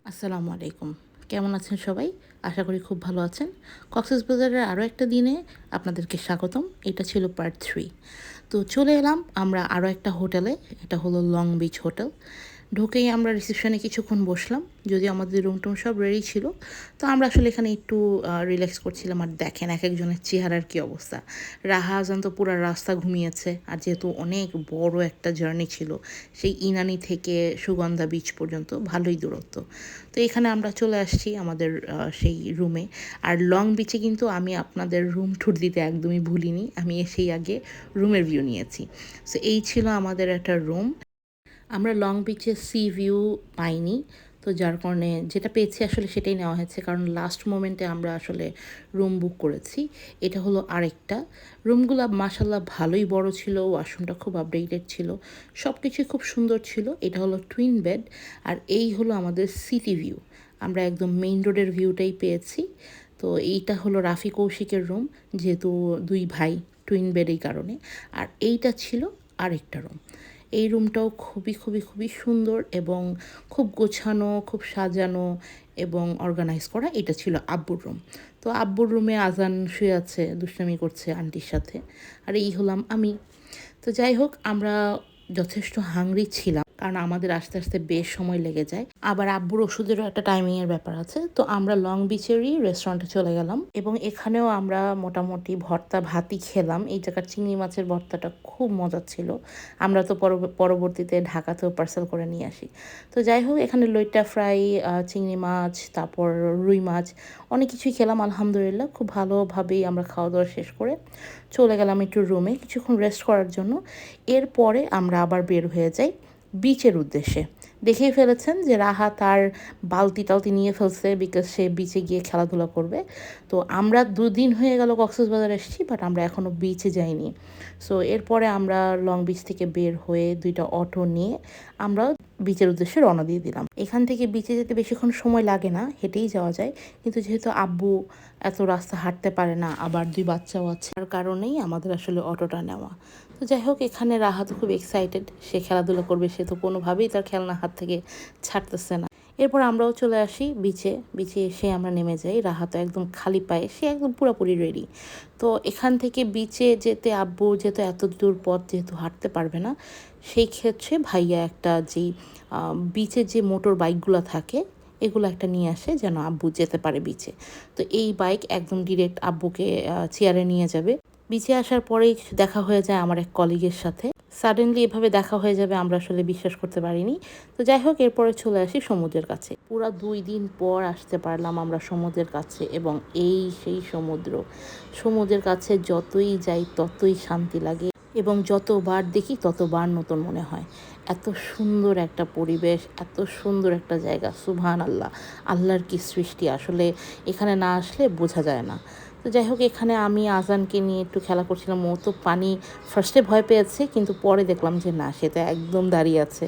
আসসালামু আলাইকুম। কেমন আছেন সবাই? আশা করি খুব ভালো আছেন। কক্সবাজারের আরও একটা দিনে আপনাদেরকে স্বাগতম। এটা ছিল পার্ট 3। তো চলে এলাম আমরা আরও একটা হোটেলে। এটা হলো লং বিচ হোটেল। ঢুকেই আমরা রিসেপশনে কিছুক্ষণ বসলাম। যদিও আমাদের রুম-টুম সব রেডি ছিল। তো আমরা আসলে এখানে একটু রিল্যাক্স করছিলাম। আর দেখেন একেকজনের চেহারার কী অবস্থা। রাহা আজান তো পুরা রাস্তা ঘুমিয়েছে। আর যেহেতু অনেক বড় একটা জার্নি ছিল, সেই ইনানি থেকে সুগন্ধা বিচ পর্যন্ত ভালোই দূরত্ব। তো এখানে আমরা চলে আসছি আমাদের সেই রুমে। আর লং বিচে কিন্তু আমি আপনাদের রুম ট্যুর দিতে একদমই ভুলিনি। আমি এসেই আগে রুমের ভিউ নিয়েছি। সো এই ছিল আমাদের একটা রুম। আমরা লং বিচে সি ভিউ পাইনি, তো যার কারণে যেটা পেয়েছি আসলে সেটাই নেওয়া হয়েছে, কারণ লাস্ট মোমেন্টে আমরা আসলে রুম বুক করেছি। এটা হলো আরেকটা। রুমগুলো মাশাল্লাহ ভালোই বড় ছিল, ওয়াশরুমটা খুব আপডেটেড ছিল, সব কিছুই খুব সুন্দর ছিল। এটা হলো টুইন বেড। আর এই হলো আমাদের সিটি ভিউ। আমরা একদম মেইন রোডের ভিউটাই পেয়েছি। তো এইটা হলো রাফি কৌশিকের রুম, যেহেতু দুই ভাই, টুইন বেড এই কারণে। আর এইটা ছিল আরেকটা রুম। এই রুমটাও খুবই খুবই খুবই সুন্দর এবং খুব গোছানো, খুব সাজানো এবং অর্গানাইজ করা। এটা ছিল আব্বুর রুম। তো আব্বুর রুমে আজান শুয়ে আছে, দুষ্টামি করছে আন্টির সাথে। আর এই হলাম আমি। তো যাই হোক, আমরা যথেষ্ট হাংরি ছিলাম, কারণ আমাদের আস্তে আস্তে বেশ সময় লেগে যায়। আবার আব্বুর ওষুধেরও একটা টাইমিংয়ের ব্যাপার আছে। তো আমরা লং বিচেরই রেস্টুরেন্টে চলে গেলাম এবং এখানেও আমরা মোটামুটি ভর্তা ভাতই খেলাম। এই জায়গার চিংড়ি মাছের ভর্তাটা খুব মজার ছিল। আমরা তো পরবর্তীতে ঢাকাতেও পার্সেল করে নিয়ে আসি। তো যাই হোক, এখানে লইট্টা ফ্রাই, চিংড়ি মাছ, তারপর রুই মাছ, অনেক কিছুই খেলাম আলহামদুলিল্লাহ। খুব ভালোভাবেই আমরা খাওয়া দাওয়া শেষ করে চলে গেলাম একটু রুমে কিছুক্ষণ রেস্ট করার জন্য। এরপরে আমরা আবার বের হয়ে যাই বিচের উদ্দেশ্যে। দেখেই ফেলেছেন যে রাহা তার বালতি টালতি নিয়ে ফেলছে, বিকজ সে বিচে গিয়ে খেলাধুলা করবে। তো আমরা 2 দিন হয়ে গেল কক্সবাজার এসেছি, বাট আমরা এখনও বিচে যাইনি। সো এরপরে আমরা লং বিচ থেকে বের হয়ে 2টা অটো নিয়ে আমরা বিচের উদ্দেশ্যে রওনা দিয়ে দিলাম। এখান থেকে বিচে যেতে বেশিক্ষণ সময় লাগে না, হেঁটেই যাওয়া যায়। কিন্তু যেহেতু আব্বু এত রাস্তা হাঁটতে পারে না, আবার 2 বাচ্চাও আছে, তার কারণেই আমাদের আসলে অটোটা নেওয়া। তো যাই হোক, এখানে রাহা তো খুব এক্সাইটেড, সে খেলাধুলা করবে, সে তো কোনোভাবেই তার খেলনা হাত থেকে ছাড়তেছে না। এরপর আমরাও চলে আসি বিচে। বিচে এসে আমরা নেমে যাই। রাহা তো একদম খালি পায়ে, সে একদম পুরোপুরি রেডি। তো এখান থেকে বিচে যেতে আব্বু যেহেতু এত দূর পথ যেহেতু হাঁটতে পারবে না, সেই ক্ষেত্রে ভাইয়া একটা যেই বিচে যে মোটর বাইকগুলো থাকে এগুলো একটা নিয়ে আসে, যেন আব্বু যেতে পারে বিচে। তো এই বাইক একদম ডিরেক্ট আব্বুকে চেয়ারে নিয়ে যাবে। বিচে আসার পরেই দেখা হয়ে যায় আমার এক কলিগের সাথে। সাডেনলি এভাবে দেখা হয়ে যাবে আমরা আসলে বিশ্বাস করতে পারিনি। তো যাই হোক, এরপরে চলে আসি সমুদ্রের কাছে। পুরা 2 দিন পর আসতে পারলাম আমরা সমুদ্রের কাছে, এবং এই সেই সমুদ্র। সমুদ্রের কাছে যতই যাই ততই শান্তি লাগে, এবং যতবার দেখি ততবার নতুন মনে হয়। এত সুন্দর একটা পরিবেশ, এত সুন্দর একটা জায়গা, সুবহান আল্লাহ। আল্লাহর কি সৃষ্টি, আসলে এখানে না আসলে বোঝা যায় না। তো যাই হোক, এখানে আমি আজানকে নিয়ে একটু খেলা করছিলাম। ও তো পানি ফার্স্টে ভয় পেয়েছে, কিন্তু পরে দেখলাম যে না, সে তো একদম দাঁড়িয়ে আছে।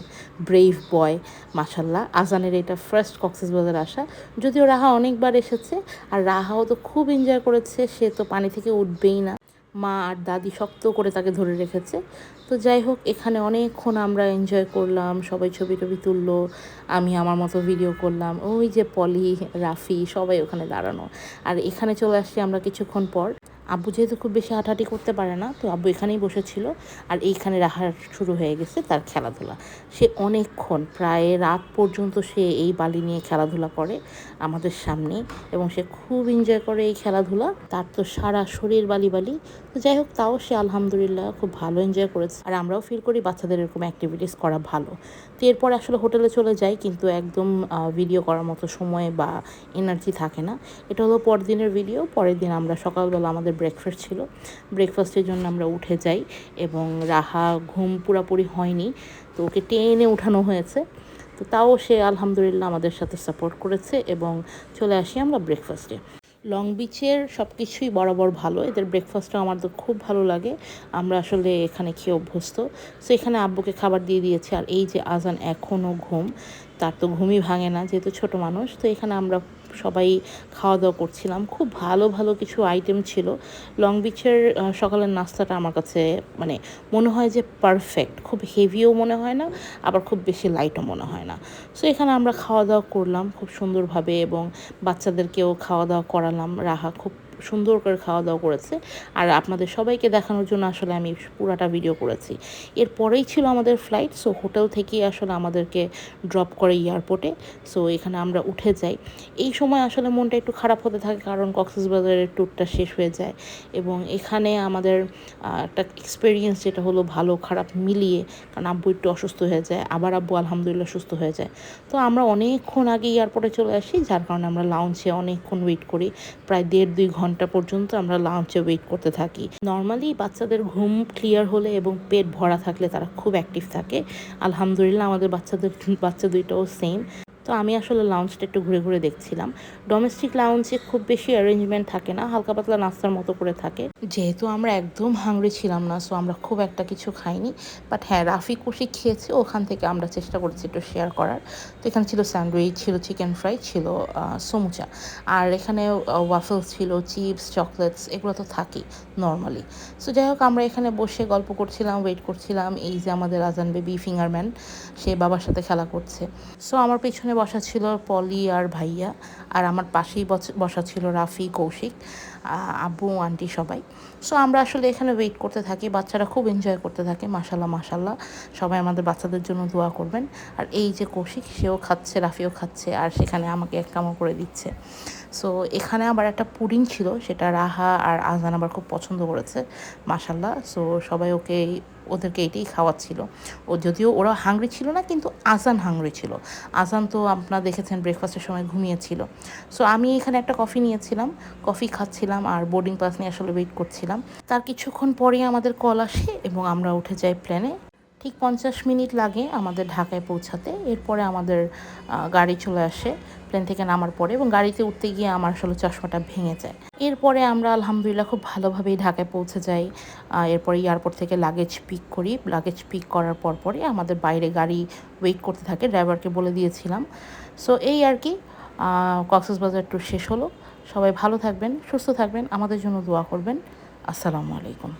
ব্রেভ বয়, মাশাল্লাহ। আজানের এটা ফার্স্ট কক্সবাজার আসা, যদিও রাহা অনেকবার এসেছে। আর রাহাও তো খুব এনজয় করেছে, সে তো পানি থেকে উঠবেই না। মা আর দাদি শক্ত করে তাকে ধরে রেখেছে। তো যাই হোক, এখানে অনেকক্ষণ আমরা এনজয় করলাম, সবাই ছবি টবি তুললো, আমি আমার মতো ভিডিও করলাম। ওই যে পলি, রাফি, সবাই ওখানে দাঁড়ানো। আর এখানে চলে আসছি আমরা কিছুক্ষণ পর। আব্বু যেহেতু খুব বেশি হাঁটাহাঁটি করতে পারে না, তো আব্বু এখানেই বসেছিল। আর এইখানে রাহার শুরু হয়ে গেছে তার খেলাধুলা। সে অনেকক্ষণ, প্রায় রাত পর্যন্ত সে এই বালি নিয়ে খেলাধুলা করে আমাদের সামনে, এবং সে খুব এনজয় করে এই খেলাধুলা। তার তো সারা শরীর বালি বালি। তো যাই হোক, তাও সে আলহামদুলিল্লাহ খুব ভালো এনজয় করেছে। আর আমরাও ফিল করি বাচ্চাদের এরকম অ্যাক্টিভিটিস করা ভালো। তো এরপরে আসলে হোটেলে চলে যাই, কিন্তু একদম ভিডিও করার মতো সময় বা এনার্জি থাকে না। এটা হলো পরের দিনের ভিডিও। পরের দিন আমরা সকালবেলা আমাদের ব্রেকফাস্ট ছিল, ব্রেকফাস্টের জন্য আমরা উঠে যাই, এবং রাহা ঘুম পুরাপুরি হয়নি, তো ওকে টেনে উঠানো হয়েছে। তো তাও সে আলহামদুলিল্লাহ আমাদের সাথে সাপোর্ট করেছে, এবং চলে আসি আমরা ব্রেকফাস্টে। লং বিচের সব কিছুই বরাবর ভালো, এদের ব্রেকফাস্টটা আমার তো খুব ভালো লাগে। আমরা আসলে এখানে খেয়ে অভ্যস্ত। সো এখানে আব্বুকে খাবার দিয়ে দিয়েছে। আর এই যে আজান এখনও ঘুম। তার তো ঘুমই ভাঙে না, যেহেতু ছোট মানুষ। তো এখানে আমরা সবাই খাওয়া দাওয়া করছিলাম। খুব ভালো ভালো কিছু আইটেম ছিল। লং বিচের সকালের নাস্তাটা আমার কাছে মানে মনে হয় যে পারফেক্ট, খুব হেভিও মনে হয় না, আবার খুব বেশি লাইটও মনে হয় না। সো এখানে আমরা খাওয়া দাওয়া করলাম খুব সুন্দরভাবে, এবং বাচ্চাদেরকেও খাওয়া দাওয়া করালাম। রাহা খুব সুন্দর করে খাওয়া দাওয়া করেছে, আর আপনাদের সবাইকে দেখানোর জন্য আসলে আমি পুরাটা ভিডিও করেছি। এরপরেই ছিল আমাদের ফ্লাইট। সো হোটেল থেকেই আসলে আমাদেরকে ড্রপ করে এয়ারপোর্টে। সো এখানে আমরা উঠে যাই। এই সময় আসলে মনটা একটু খারাপ হতে থাকে, কারণ কক্সবাজারের ট্যুরটা শেষ হয়ে যায়, এবং এখানে আমাদের একটা এক্সপিরিয়েন্স যেটা হলো ভালো খারাপ মিলিয়ে, কারণ আব্বু একটু অসুস্থ হয়ে যায়, আবার আব্বু আলহামদুলিল্লাহ সুস্থ হয়ে যায়। তো আমরা অনেকক্ষণ আগে এয়ারপোর্টে চলে আসি, যার কারণে আমরা লাউঞ্জে অনেকক্ষণ ওয়েট করি। প্রায় 1.5-2 ঘন্টা পর্যন্ত আমরা লাউঞ্জে ওয়েট করতে থাকি। নর্মালি বাচ্চাদের ঘুম ক্লিয়ার হলে এবং পেট ভরা থাকলে তারা খুব অ্যাক্টিভ থাকে। আলহামদুলিল্লাহ আমাদের বাচ্চা দুইটাও সেম। তো আমি আসলে লাউঞ্জটা একটু ঘুরে ঘুরে দেখছিলাম। ডোমেস্টিক লাউঞ্জে খুব বেশি অ্যারেঞ্জমেন্ট থাকে না, হালকা পাতলা নাস্তার মতো করে থাকে। যেহেতু আমরা একদম হাংরি ছিলাম না, সো আমরা খুব একটা কিছু খাইনি। বাট হ্যাঁ, রাফি কুশি খেয়েছে, ওখান থেকে আমরা চেষ্টা করেছি একটু শেয়ার করার। তো এখানে ছিল স্যান্ডউইচ, ছিল চিকেন ফ্রাই, ছিল সমুচা, আর এখানে ওয়াফেলস ছিল, চিপস, চকলেটস, এগুলো তো থাকেই নর্মালি। সো যাই হোক, আমরা এখানে বসে গল্প করছিলাম, ওয়েট করছিলাম। এই যে আমাদের আজান বেবি ফিঙ্গারম্যান, সে বাবার সাথে খেলা করছে। সো আমার পেছনে বসা ছিল পলি আর ভাইয়া, আর আমার পাশেই বসা ছিল রাফি, কৌশিক, আব্বু, আন্টি সবাই। সো আমরা আসলে এখানে ওয়েট করতে থাকি। বাচ্চারা খুব এনজয় করতে থাকে। মাশাল্লাহ মাশাল্লাহ, সবাই আমাদের বাচ্চাদের জন্য দোয়া করবেন। আর এই যে কৌশিক, সেও খাচ্ছে, রাফিও খাচ্ছে, আর সেখানে আমাকে এক কামড় করে দিচ্ছে। সো এখানে আবার একটা পুডিং ছিল, সেটা রাহা আর আজান আবার খুব পছন্দ করেছে মাশাল্লাহ। সো সবাই ওদেরকে এটাই খাওয়াচ্ছিল। যদিও ওরা হাংরি ছিল না, কিন্তু আজান হাংরি ছিল। আজান তো আপনারা দেখেছেন ব্রেকফাস্টের সময় ঘুমিয়েছিল। সো আমি এখানে একটা কফি নিয়েছিলাম, কফি খাচ্ছিলাম, আর বোর্ডিং পাস নিয়ে আসলে ওয়েট করছিলাম। তার কিছুক্ষণ পরেই আমাদের কল আসে এবং আমরা উঠে যাই প্লেনে। ঠিক 50 মিনিট লাগে আমাদের ঢাকায় পৌঁছাতে। এরপরে আমাদের গাড়ি চলে আসে প্লেন থেকে নামার পরে, এবং গাড়িতে উঠতে গিয়ে আমার আসলে চশমাটা ভেঙে যায়। এরপরে আমরা আলহামদুলিল্লাহ খুব ভালোভাবেই ঢাকায় পৌঁছে যাই। এরপরে এয়ারপোর্ট থেকে লাগেজ পিক করি। লাগেজ পিক করার পরে আমাদের বাইরে গাড়ি ওয়েট করতে থাকে, ড্রাইভারকে বলে দিয়েছিলাম। সো এই আর কি, কক্সবাজার ট্যুর শেষ হলো। সবাই ভালো থাকবেন, সুস্থ থাকবেন, আমাদের জন্য দোয়া করবেন। আসসালামু আলাইকুম।